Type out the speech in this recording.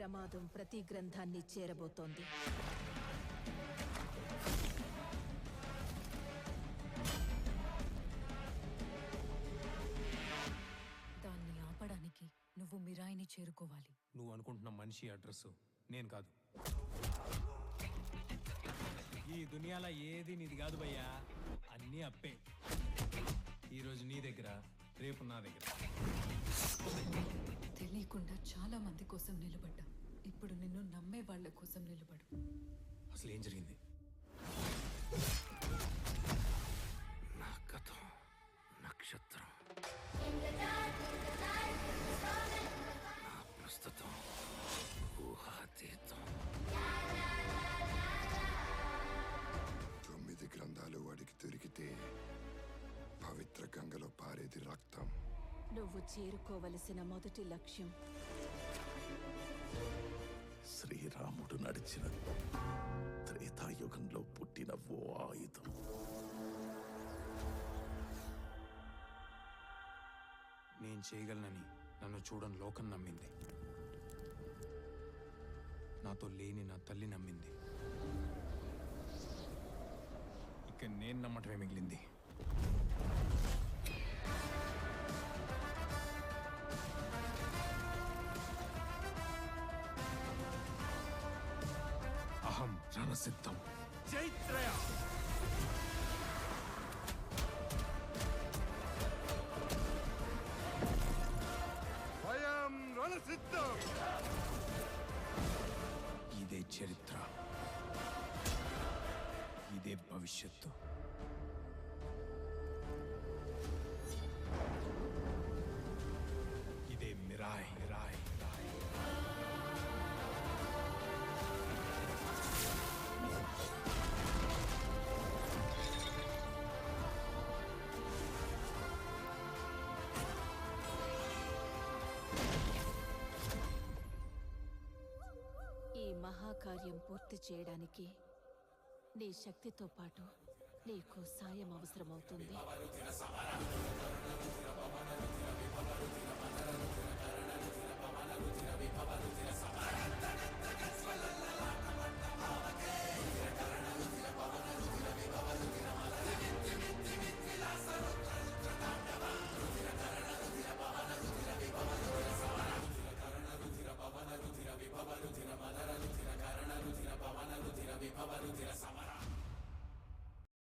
ప్రమాదం ప్రతి గ్రంథాన్ని చేరబోతోంది. దాన్ని ఆపడానికి నువ్వు మిరాయిని చేరుకోవాలి. నువ్వు అనుకుంటున్న మనిషి అడ్రస్ నేను కాదు. ఈ దునియాలో ఏది నీది కాదు భయ్యా, అన్నీ అప్పే. ఈరోజు నీ దగ్గర, రేపు నా దగ్గర. తెలియకుండా చాలా మంది కోసం నిలబడ్డా. ఇప్పుడు నిన్ను నమ్మే వాళ్ళ కోసం నిలబడు. అసలు ఏం జరిగింది? నా గతం నక్షత్రం, నా ప్రస్తుతం ఊహాతీతం. 9 గ్రంథాలు వాడికి దొరికితే పవిత్ర గంగలో పారేది రక్తం. నువ్వు చేరుకోవలసిన మొదటి లక్ష్యం శ్రీరాముడు నడిచిన త్రేతాయుగంలో పుట్టిన ఓ ఆయుధం. నేను చేయగలనని నన్ను చూడని లోకం నమ్మింది. నాతో లేని నా తల్లి నమ్మింది. ఇక నేను నమ్మటమే మిగిలింది. అహం రణసిద్ధం. జైత్రయ. భయం రణసిద్ధం. ఇదే చరిత్ర, ఇదే భవిష్యత్తు. ఇదే మిరాయ్. మిరాయ్ ఈ మహాకార్యం పూర్తి చేయడానికి నీ శక్తితో పాటు నీకు సాయం అవసరమవుతుంది.